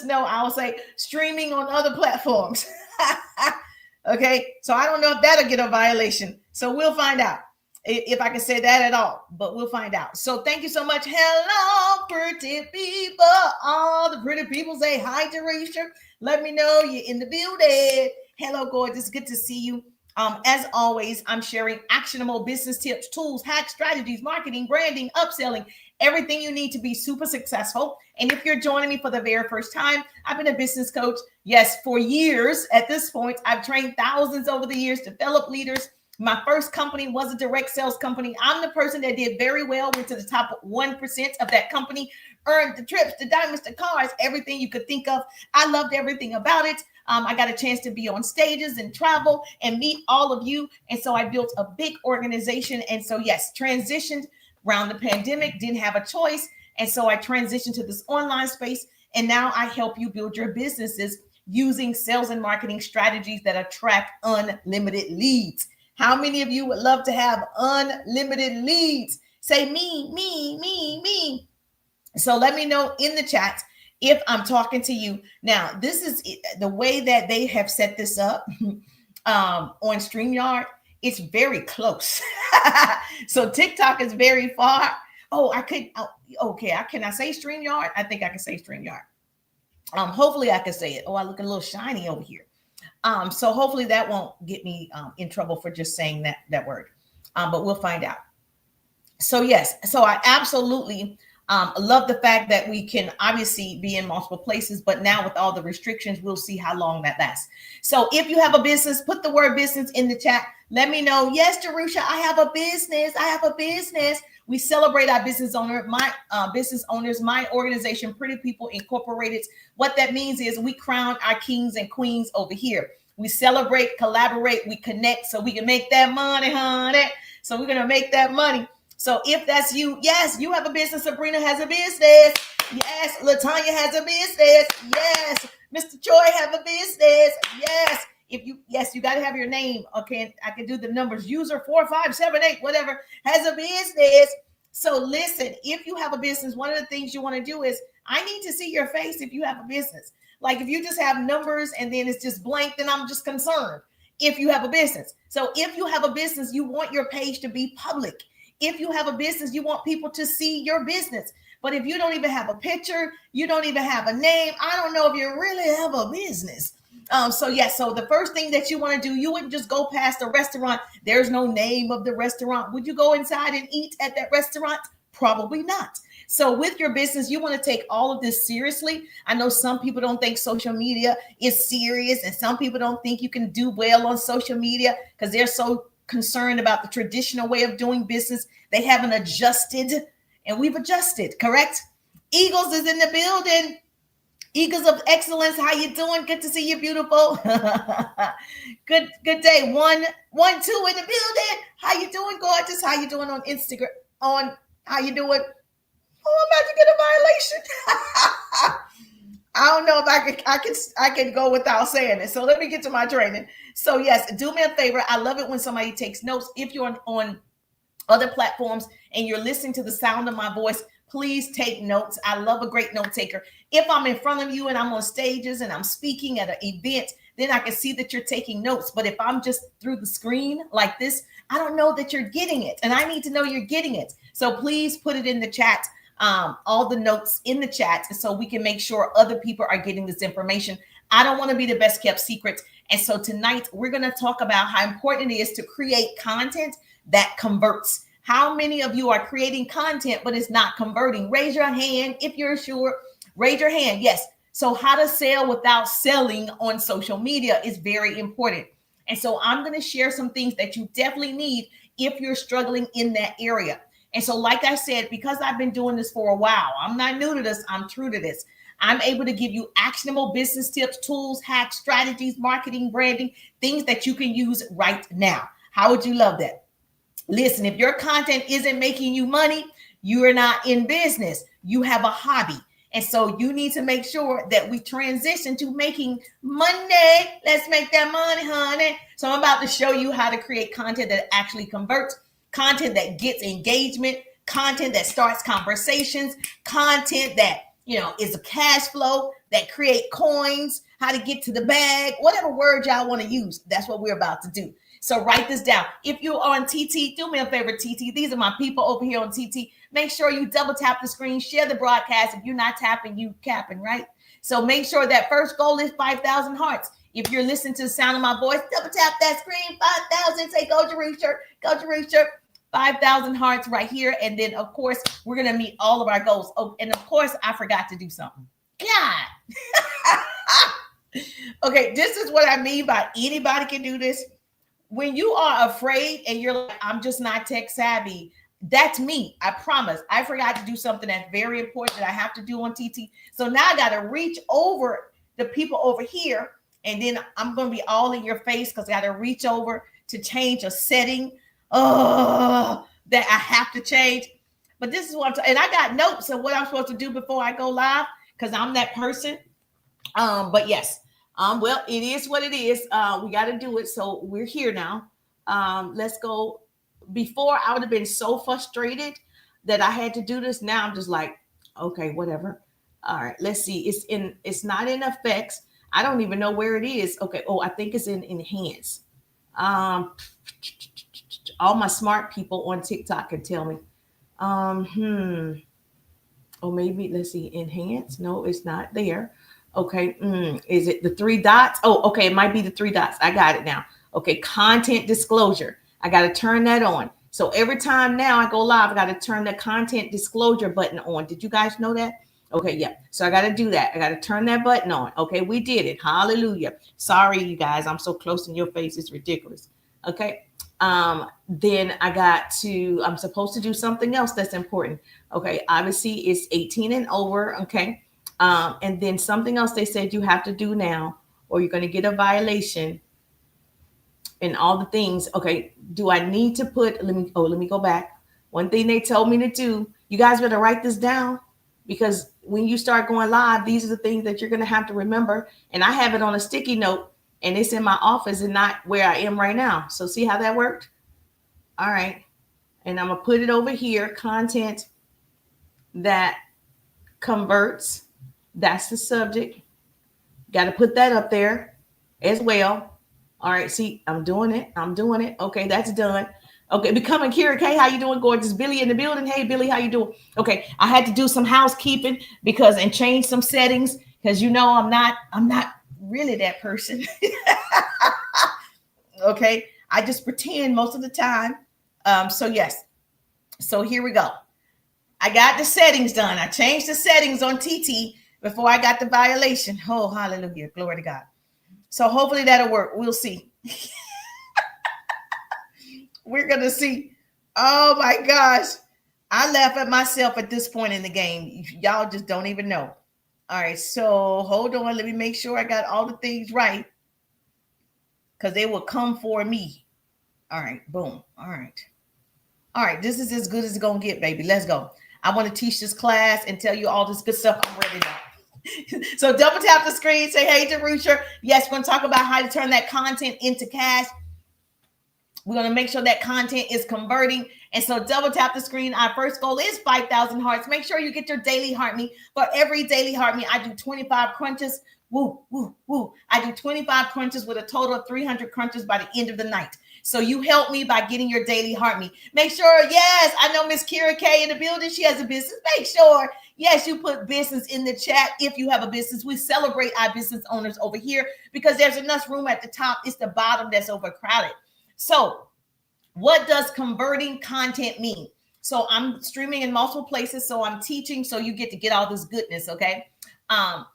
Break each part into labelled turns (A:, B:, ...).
A: know, I'll say streaming on other platforms. Okay, so I don't know if that'll get a violation. So we'll find out if I can say that at all, but we'll find out. So thank you so much. Hello, pretty people. All the pretty people say hi, Teresa. Let me know you're in the building. Hello, gorgeous. Good to see you. As always, I'm sharing actionable business tips, tools, hacks, strategies, marketing, branding, upselling, everything you need to be super successful. And if you're joining me for the very first time, I've been a business coach, yes, for years. At this point, I've trained thousands over the years, developed leaders. My first company was a direct sales company. I'm the person that did very well, went to the top 1% of that company, earned the trips, the diamonds, the cars, everything you could think of. I loved everything about it. I got a chance to be on stages and travel and meet all of you. And so I built a big organization. And so, yes, transitioned around the pandemic, didn't have a choice. And so I transitioned to this online space. And now I help you build your businesses using sales and marketing strategies that attract unlimited leads. How many of you would love to have unlimited leads? Say me, me, me, me. So let me know in the chat if I'm talking to you. Now, this is the way that they have set this up on StreamYard. It's very close. So TikTok is very far. Oh, okay. Can I say StreamYard? I think I can say StreamYard. Hopefully I can say it. Oh, I look a little shiny over here. So hopefully that won't get me in trouble for just saying that word. But we'll find out. So yes, so I absolutely love the fact that we can obviously be in multiple places, but now with all the restrictions, we'll see how long that lasts. So if you have a business, put the word business in the chat. Let me know. Yes, Jerusha, I have a business. I have a business. We celebrate our business owners, my organization, Pretty People Incorporated. What that means is we crown our kings and queens over here. We celebrate, collaborate, we connect so we can make that money, honey. So we're going to make that money. So if that's you, yes, you have a business. Sabrina has a business. Yes, Latanya has a business. Yes, Mr. Troy have a business. Yes. You got to have your name. Okay, I can do the numbers. User 4578, whatever, has a business. So listen, if you have a business, one of the things you want to do is I need to see your face if you have a business. Like if you just have numbers and then it's just blank, then I'm just concerned if you have a business. So if you have a business, you want your page to be public. If you have a business, you want people to see your business. But if you don't even have a picture, you don't even have a name, I don't know if you really have a business. So the first thing that you want to do, you wouldn't just go past a restaurant. There's no name of the restaurant. Would you go inside and eat at that restaurant? Probably not. So with your business, you want to take all of this seriously. I know some people don't think social media is serious, and some people don't think you can do well on social media because they're so concerned about the traditional way of doing business. They haven't adjusted, and we've adjusted, correct? Eagles is in the building. Eagles of Excellence, how you doing? Good to see you, beautiful. Good day. 1, 1, 2 in the building. How you doing, gorgeous? How you doing on Instagram? How you doing? Oh, I'm about to get a violation. I don't know if I can go without saying it. So let me get to my training. So yes, do me a favor. I love it when somebody takes notes. If you're on other platforms and you're listening to the sound of my voice, please take notes. I love a great note taker. If I'm in front of you and I'm on stages and I'm speaking at an event, then I can see that you're taking notes. But if I'm just through the screen like this, I don't know that you're getting it. And I need to know you're getting it. So please put it in the chat, all the notes in the chat, so we can make sure other people are getting this information. I don't want to be the best kept secret. And so tonight we're going to talk about how important it is to create content that converts. How many of you are creating content, but it's not converting? Raise your hand if you're sure. Raise your hand. Yes. So how to sell without selling on social media is very important. And so I'm going to share some things that you definitely need if you're struggling in that area. And so, like I said, because I've been doing this for a while, I'm not new to this. I'm true to this. I'm able to give you actionable business tips, tools, hacks, strategies, marketing, branding, things that you can use right now. How would you love that? Listen, if your content isn't making you money, you are not in business. You have a hobby. And so you need to make sure that we transition to making money. Let's make that money, honey. So I'm about to show you how to create content that actually converts, content that gets engagement, content that starts conversations, content that, is a cash flow, that create coins, how to get to the bag, whatever word y'all want to use. That's what we're about to do. So write this down. If you are on TT, do me a favor, TT. These are my people over here on TT. Make sure you double tap the screen, share the broadcast. If you're not tapping, you capping, right? So make sure that first goal is 5,000 hearts. If you're listening to the sound of my voice, double tap that screen, 5,000. Say, go Jerusha, go Jerusha. 5,000 hearts right here. And then, of course, we're going to meet all of our goals. Oh, and of course, I forgot to do something. God. Okay, this is what I mean by anybody can do this. When you are afraid and you're like, I'm just not tech savvy, that's me. I promise. I forgot to do something that's very important that I have to do on TT. So now I got to reach over the people over here. And then I'm going to be all in your face because I got to reach over to change a setting that I have to change. But this is what and I got notes of what I'm supposed to do before I go live because I'm that person. But yes, well, it is what it is. We got to do it. So we're here now. Let's go. Before I would have been so frustrated that I had to do this. Now I'm just like, okay, whatever. All right, let's see. It's not in effects. I don't even know where it is. Okay. Oh, I think it's in enhance. All my smart people on TikTok can tell me. Oh, maybe let's see. Enhance. No, it's not there. Okay. Is it the 3 dots? Oh, okay. It might be the 3 dots. I got it now. Okay. Content disclosure. I got to turn that on. So every time now I go live, I got to turn the content disclosure button on. Did you guys know that? Okay, yeah. So I got to do that. I got to turn that button on. Okay, we did it. Hallelujah. Sorry, you guys. I'm so close in your face. It's ridiculous. Okay. Then I'm supposed to do something else that's important. Okay. Obviously, it's 18 and over. Okay. And then something else they said you have to do now, or you're going to get a violation. And all the things. Okay, do I need to put, let me go back. One thing they told me to do, you guys better write this down because when you start going live, these are the things that you're going to have to remember. And I have it on a sticky note and it's in my office and not where I am right now. So see how that worked? All right. And I'm going to put it over here, content that converts. That's the subject. Got to put that up there as well. All right, see, I'm doing it. Okay, that's done. Okay, becoming Kira K. How you doing, gorgeous? Billy in the building. Hey, Billy, how you doing? Okay, I had to do some housekeeping and change some settings because I'm not really that person. Okay, I just pretend most of the time. So yes, so here we go. I got the settings done. I changed the settings on TT before I got the violation. Oh, hallelujah, glory to God. So hopefully that'll work. We'll see. We're going to see. Oh my gosh. I laugh at myself at this point in the game. Y'all just don't even know. All right. So hold on. Let me make sure I got all the things right. Because they will come for me. All right. Boom. All right. All right. This is as good as it's going to get, baby. Let's go. I want to teach this class and tell you all this good stuff. I'm ready now. So double tap the screen, say, hey, Jerusha. Yes, we're going to talk about how to turn that content into cash. We're going to make sure that content is converting. And so double tap the screen. Our first goal is 5,000 hearts. Make sure you get your daily heart me. For every daily heart me, I do 25 crunches. Woo, woo, woo. I do 25 crunches with a total of 300 crunches by the end of the night. So you help me by getting your daily heart me. Make sure, yes, I know Miss Kira K in the building. She has a business. Make sure, yes, you put business in the chat if you have a business. We celebrate our business owners over here because there's enough room at the top. It's the bottom that's overcrowded. So what does converting content mean? So I'm streaming in multiple places. So I'm teaching. So you get to get all this goodness. Okay.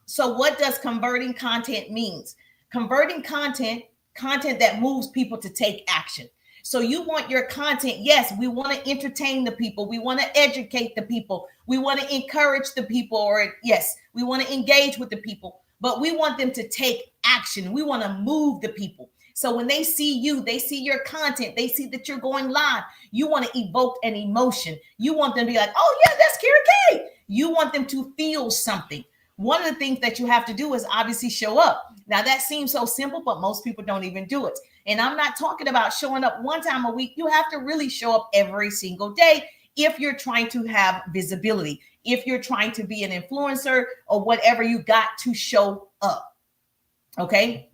A: So what does converting content means? Converting content that moves people to take action. So you want your content. Yes, we want to entertain the people. We want to educate the people. We want to encourage the people, or yes, we want to engage with the people, but we want them to take action. We want to move the people. So when they see you, they see your content, they see that you're going live. You want to evoke an emotion. You want them to be like, oh yeah, that's Kira K. You want them to feel something. One of the things that you have to do is obviously show up. Now that seems so simple, but most people don't even do it. And I'm not talking about showing up one time a week. You have to really show up every single day if you're trying to have visibility. if you're trying to be an influencer or whatever, you got to show up. Okay.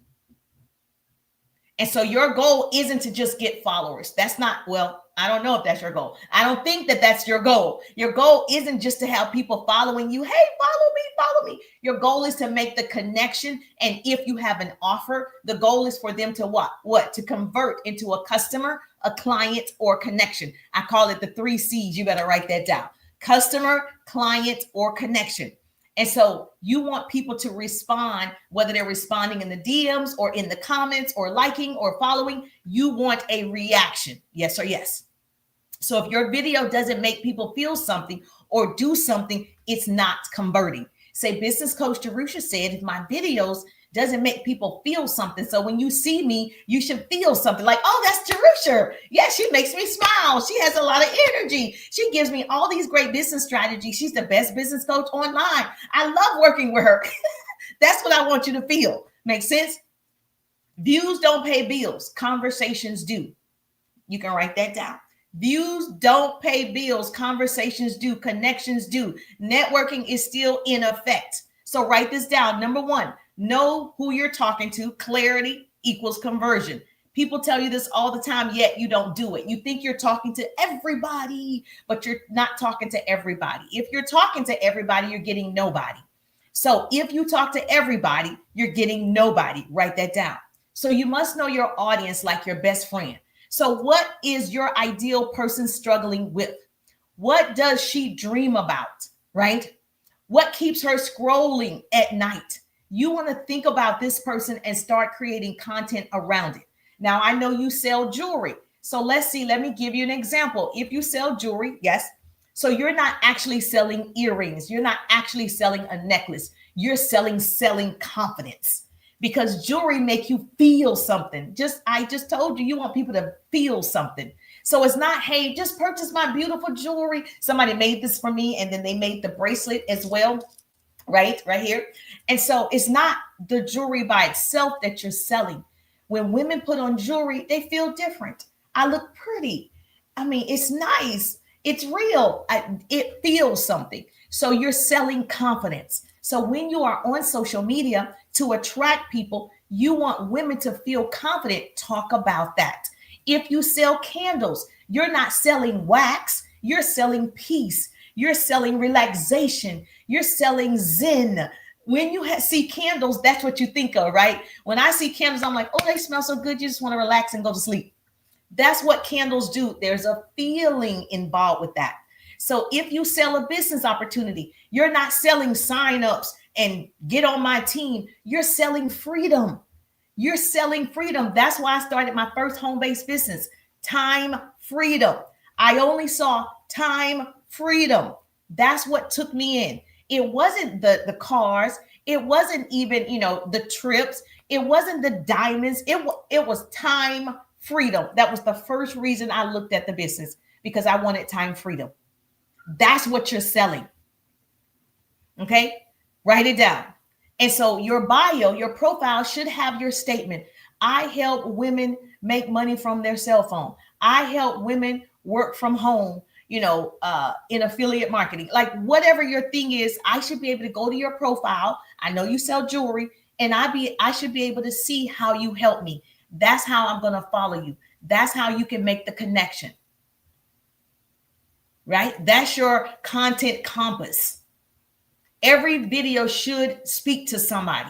A: And so your goal isn't to just get followers. That's not, well, I don't know if that's your goal. I don't think that that's your goal. Your goal isn't just to have people following you. Hey, follow me, follow me. Your goal is to make the connection. And if you have an offer, the goal is for them to what? To convert into a customer, a client, or connection. I call it the 3 C's. You better write that down. Customer, client, or connection. And so you want people to respond, whether they're responding in the DMs or in the comments or liking or following, you want a reaction. Yes or yes. So if your video doesn't make people feel something or do something, it's not converting. Say Business Coach Jerusha said, if my videos doesn't make people feel something. So when you see me, you should feel something like, oh, that's Jerusha. Yeah, she makes me smile. She has a lot of energy. She gives me all these great business strategies. She's the best business coach online. I love working with her. That's what I want you to feel. Make sense? Views don't pay bills. Conversations do. You can write that down. Views don't pay bills. Conversations do. Connections do. Networking is still in effect. So write this down. Number 1, know who you're talking to. Clarity equals conversion. People tell you this all the time, yet you don't do it. You think you're talking to everybody, but you're not talking to everybody. If you're talking to everybody, you're getting nobody. So if you talk to everybody, you're getting nobody. Write that down. So you must know your audience like your best friend. So what is your ideal person struggling with? What does she dream about, right? What keeps her scrolling at night? You want to think about this person and start creating content around it. Now, I know you sell jewelry. So let's see, let me give you an example. If you sell jewelry, yes. So you're not actually selling earrings. You're not actually selling a necklace. You're selling confidence. Because jewelry make you feel something. I just told you, you want people to feel something. So it's not, hey, just purchase my beautiful jewelry. Somebody made this for me and then they made the bracelet as well, right here. And so it's not the jewelry by itself that you're selling. When women put on jewelry, they feel different. I look pretty. I mean, it's nice. It's real. It feels something. So you're selling confidence. So when you are on social media to attract people, you want women to feel confident. Talk about that. If you sell candles, you're not selling wax. You're selling peace. You're selling relaxation. You're selling zen. When you see candles, that's what you think of, right? When I see candles, I'm like, oh, they smell so good. You just want to relax and go to sleep. That's what candles do. There's a feeling involved with that. So if you sell a business opportunity, you're not selling signups and get on my team. You're selling freedom. You're selling freedom. That's why I started my first home-based business, Time Freedom. I only saw time freedom. That's what took me in. It wasn't the cars. It wasn't even, the trips. It wasn't the diamonds. It was time freedom. That was the first reason I looked at the business, because I wanted time freedom. That's what you're selling. Okay, write it down. And so your bio, your profile should have your statement. I help women make money from their cell phone. I help women work from home, in affiliate marketing. Like whatever your thing is, I should be able to go to your profile. I know you sell jewelry, and I should be able to see how you help me. That's how I'm going to follow you. That's how you can make the connection. Right? That's your content compass. Every video should speak to somebody.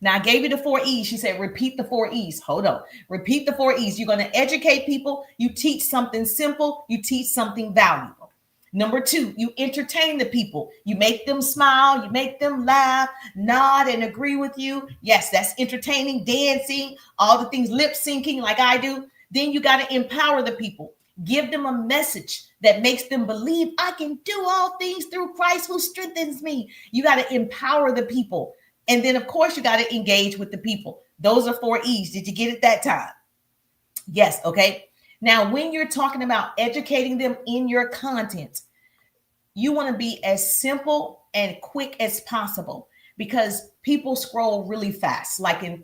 A: Now I gave you the 4 E's. She said, repeat the 4 E's. Hold on. Repeat the 4 E's. You're going to educate people. You teach something simple. You teach something valuable. Number 2, you entertain the people. You make them smile. You make them laugh, nod, and agree with you. Yes, that's entertaining, dancing, all the things, lip syncing like I do. Then you got to empower the people. Give them a message that makes them believe I can do all things through Christ who strengthens me. You got to empower the people. And then, of course, you got to engage with the people. Those are 4 E's. Did you get it that time? Yes. Okay. Now, when you're talking about educating them in your content, you want to be as simple and quick as possible, because people scroll really fast, like in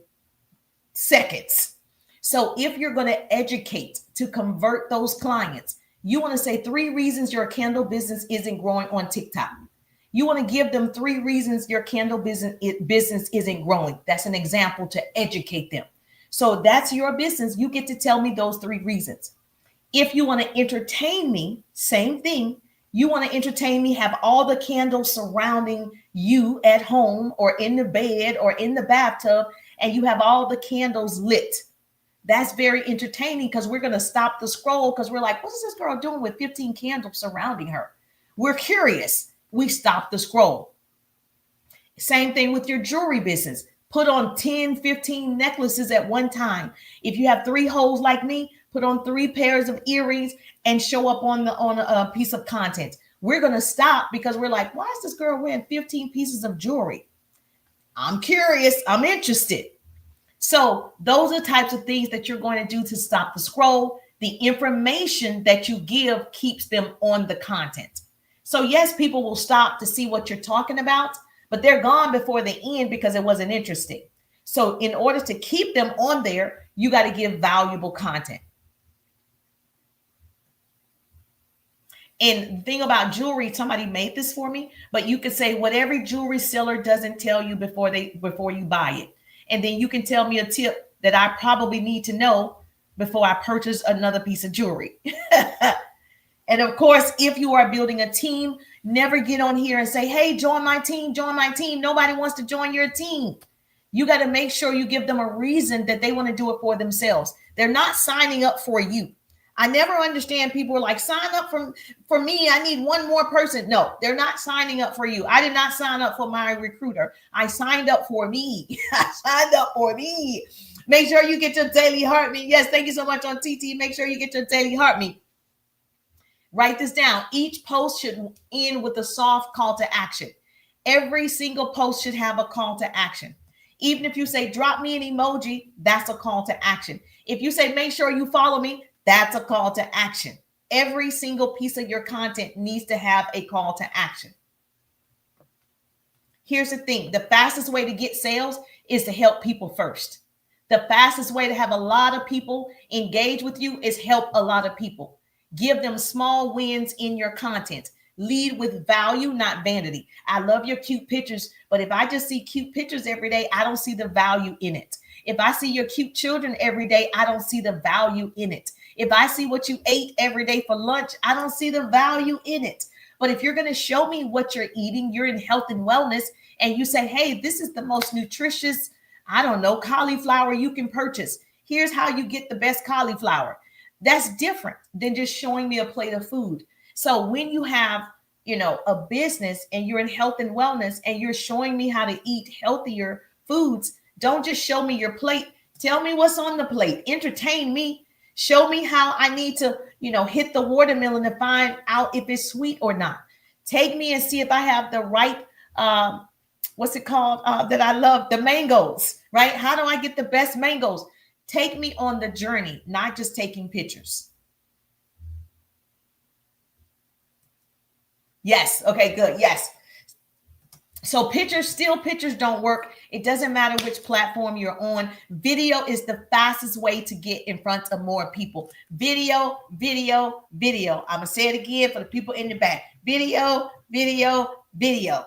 A: seconds. So if you're going to educate to convert those clients, you want to say 3 reasons your candle business isn't growing on TikTok. You want to give them 3 reasons your candle business isn't growing. That's an example to educate them. So that's your business. You get to tell me those 3 reasons. If you want to entertain me, same thing. You want to entertain me, have all the candles surrounding you at home or in the bed or in the bathtub, and you have all the candles lit. That's very entertaining because we're going to stop the scroll because we're like, what is this girl doing with 15 candles surrounding her? We're curious. We stop the scroll. Same thing with your jewelry business. Put on 10, 15 necklaces at one time. If you have 3 holes like me, put on 3 pairs of earrings and show up on a piece of content. We're going to stop because we're like, why is this girl wearing 15 pieces of jewelry? I'm curious. I'm interested. So those are types of things that you're going to do to stop the scroll. The information that you give keeps them on the content. So yes, people will stop to see what you're talking about, but they're gone before the end because it wasn't interesting. So in order to keep them on there, you got to give valuable content. And the thing about jewelry, somebody made this for me, but you could say what every jewelry seller doesn't tell you before you buy it. And then you can tell me a tip that I probably need to know before I purchase another piece of jewelry. And of course, if you are building a team, never get on here and say, hey, join my team, join my team. Nobody wants to join your team. You got to make sure you give them a reason that they want to do it for themselves. They're not signing up for you. I never understand people are like, sign up for me. I need one more person. No, they're not signing up for you. I did not sign up for my recruiter. I signed up for me. I signed up for me. Make sure you get your daily heartbeat. Yes, thank you so much on TT. Make sure you get your daily heartbeat. Write this down. Each post should end with a soft call to action. Every single post should have a call to action. Even if you say, drop me an emoji, that's a call to action. If you say, make sure you follow me, that's a call to action. Every single piece of your content needs to have a call to action. Here's the thing. The fastest way to get sales is to help people first. The fastest way to have a lot of people engage with you is help a lot of people. Give them small wins in your content. Lead with value, not vanity. I love your cute pictures, but if I just see cute pictures every day, I don't see the value in it. If I see your cute children every day, I don't see the value in it. If I see what you ate every day for lunch, I don't see the value in it. But if you're going to show me what you're eating, you're in health and wellness, and you say, hey, this is the most nutritious, I don't know, cauliflower you can purchase. Here's how you get the best cauliflower. That's different than just showing me a plate of food. So when you have, a business and you're in health and wellness and you're showing me how to eat healthier foods, don't just show me your plate. Tell me what's on the plate. Entertain me. Show me how I need to, hit the watermelon to find out if it's sweet or not. Take me and see if I have the right, what's it called that I love? The mangoes, right? How do I get the best mangoes? Take me on the journey, not just taking pictures. Yes. Okay, good. Yes. So still pictures don't work. It doesn't matter which platform you're on. Video is the fastest way to get in front of more people. Video, video, video. I'm going to say it again for the people in the back. Video, video, video.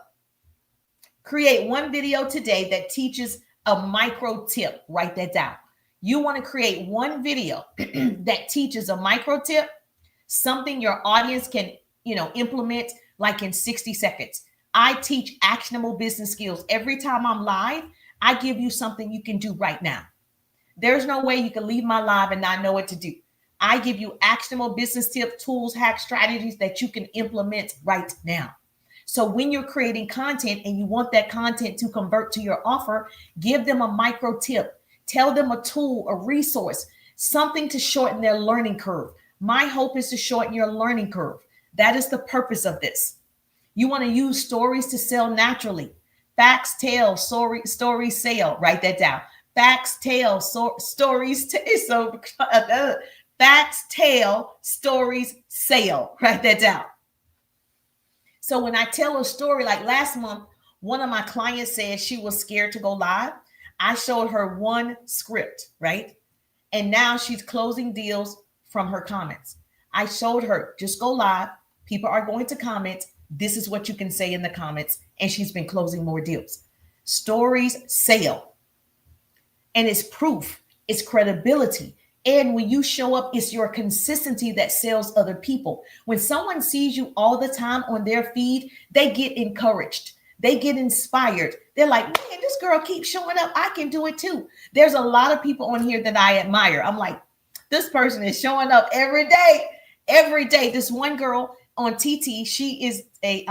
A: Create one video today that teaches a micro tip. Write that down. You want to create one video that teaches a micro tip, something your audience can, implement like in 60 seconds. I teach actionable business skills. Every time I'm live, I give you something you can do right now. There's no way you can leave my live and not know what to do. I give you actionable business tips, tools, hacks, strategies that you can implement right now. So when you're creating content and you want that content to convert to your offer, give them a micro tip. Tell them a tool, a resource, something to shorten their learning curve. My hope is to shorten your learning curve. That is the purpose of this. You want to use stories to sell naturally. Facts tell, stories sell. Write that down. Facts tell, stories tell. Facts tell, stories sell. Write that down. So when I tell a story, like last month, one of my clients said she was scared to go live. I showed her one script, right? And now she's closing deals from her comments. I showed her, just go live. People are going to comment. This is what you can say in the comments. And she's been closing more deals. Stories sell. And it's proof, it's credibility. And when you show up, it's your consistency that sells other people. When someone sees you all the time on their feed, they get encouraged. They get inspired. They're like, man, this girl keeps showing up. I can do it too. There's a lot of people on here that I admire. I'm like, this person is showing up every day. Every day. This one girl on TT, she is a,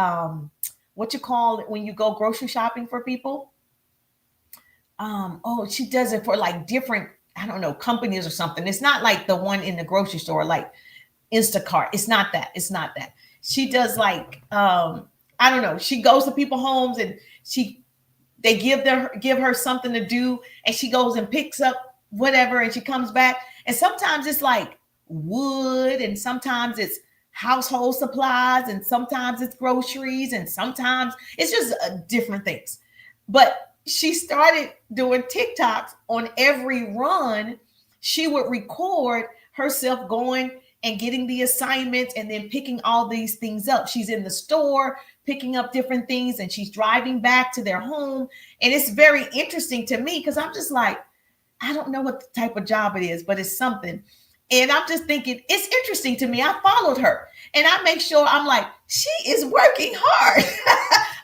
A: what you call it when you go grocery shopping for people? She does it for like different, I don't know, companies or something. It's not like the one in the grocery store, like Instacart. It's not that. It's not that. She does like, I don't know. She goes to people's homes and they give her something to do, and she goes and picks up whatever, and she comes back. And sometimes it's like wood, and sometimes it's household supplies, and sometimes it's groceries, and sometimes it's just different things. But she started doing TikToks on every run. She would record herself going and getting the assignments and then picking all these things up. She's in the store picking up different things, and she's driving back to their home. And it's very interesting to me because I'm just like, I don't know what the type of job it is, but it's something. And I'm just thinking, it's interesting to me. I followed her and I make sure I'm like, she is working hard.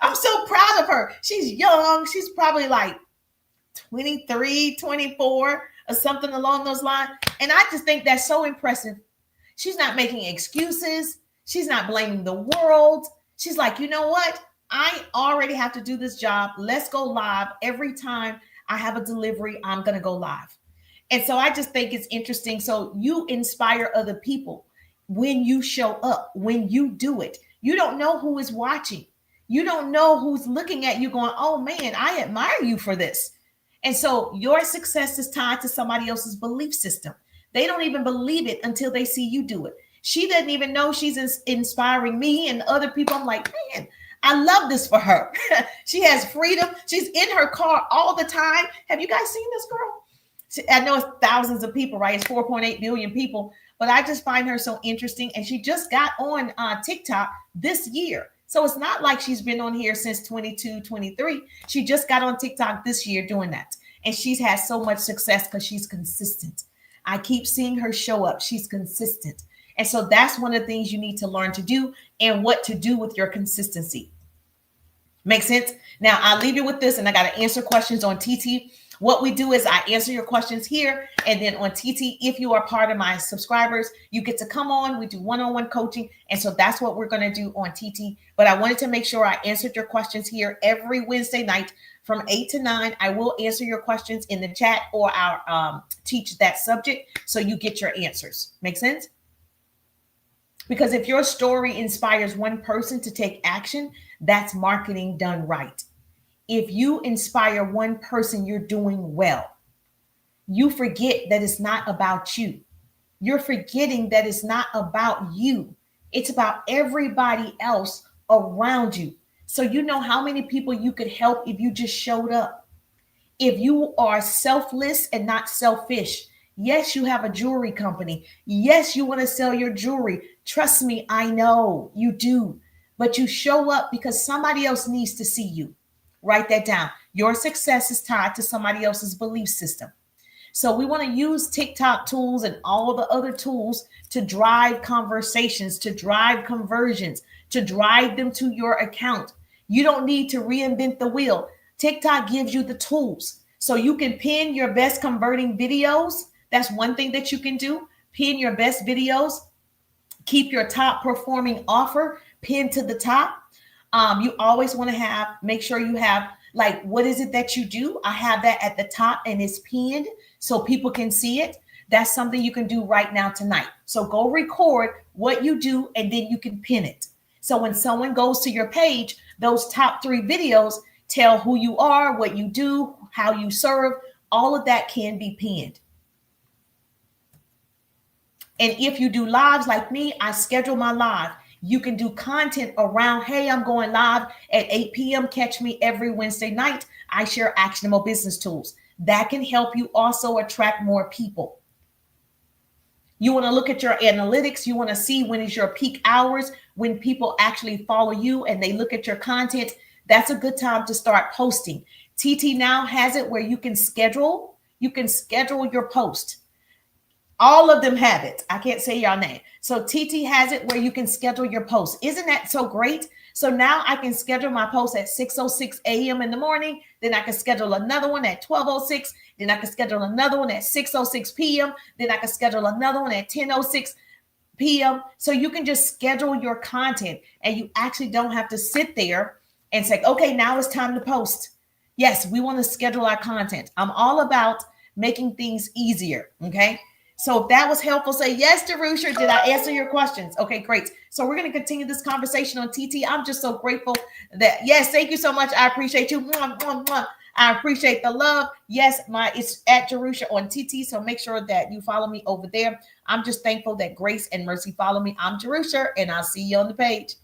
A: I'm so proud of her. She's young. She's probably like 23, 24 or something along those lines. And I just think that's so impressive. She's not making excuses. She's not blaming the world. She's like, you know what? I already have to do this job. Let's go live. Every time I have a delivery, I'm going to go live. And so I just think it's interesting. So you inspire other people when you show up, when you do it. You don't know who is watching. You don't know who's looking at you going, oh man, I admire you for this. And so your success is tied to somebody else's belief system. They don't even believe it until they see you do it. She doesn't even know she's inspiring me and other people. I'm like, man, I love this for her. She has freedom. She's in her car all the time. Have you guys seen this girl? I know it's thousands of people, right? It's 4.8 billion people, but I just find her so interesting. And she just got on TikTok this year. So it's not like she's been on here since 22, 23. She just got on TikTok this year doing that. And she's had so much success because she's consistent. I keep seeing her show up. She's consistent. And so that's one of the things you need to learn to do and what to do with your consistency. Make sense? Now, I'll leave you with this, and I got to answer questions on TT. What we do is I answer your questions here, and then on TT, if you are part of my subscribers, you get to come on. We do one-on-one coaching, and so that's what we're going to do on TT. But I wanted to make sure I answered your questions here every Wednesday night from 8 to 9. I will answer your questions in the chat, or I'll teach that subject so you get your answers. Make sense? Because if your story inspires one person to take action, that's marketing done right. If you inspire one person, you're doing well. You forget that it's not about you. You're forgetting that it's not about you. It's about everybody else around you. So you know how many people you could help if you just showed up. If you are selfless and not selfish. Yes, you have a jewelry company. Yes, you want to sell your jewelry. Trust me, I know you do. But you show up because somebody else needs to see you. Write that down. Your success is tied to somebody else's belief system. So we want to use TikTok tools and all the other tools to drive conversations, to drive conversions, to drive them to your account. You don't need to reinvent the wheel. TikTok gives you the tools. So you can pin your best converting videos. That's one thing that you can do. Pin your best videos. Keep your top performing offer pinned to the top. You always want to make sure you have, like, what is it that you do? I have that at the top and it's pinned so people can see it. That's something you can do right now tonight. So go record what you do and then you can pin it. So when someone goes to your page, those top 3 videos tell who you are, what you do, how you serve. All of that can be pinned. And if you do lives like me, I schedule my live. You can do content around, hey, I'm going live at 8 p.m. Catch me every Wednesday night. I share actionable business tools that can help you also attract more people. You want to look at your analytics. You want to see when is your peak hours, when people actually follow you and they look at your content. That's a good time to start posting. TT now has it where you can schedule your post. All of them have it. I can't say your name. So TT has it where you can schedule your post. Isn't that so great? So now I can schedule my post at 6:06 a.m. in the morning. Then I can schedule another one at 12:06. Then I can schedule another one at 6:06 p.m. Then I can schedule another one at 10:06 p.m. So you can just schedule your content and you actually don't have to sit there and say, okay, now it's time to post. Yes, we want to schedule our content. I'm all about making things easier. Okay. So if that was helpful, say yes, Jerusha. Did I answer your questions? Okay, great. So we're going to continue this conversation on TT. I'm just so grateful that, yes, thank you so much. I appreciate you. Mwah, mwah, mwah. I appreciate the love. Yes, it's at Jerusha on TT. So make sure that you follow me over there. I'm just thankful that Grace and Mercy follow me. I'm Jerusha, and I'll see you on the page.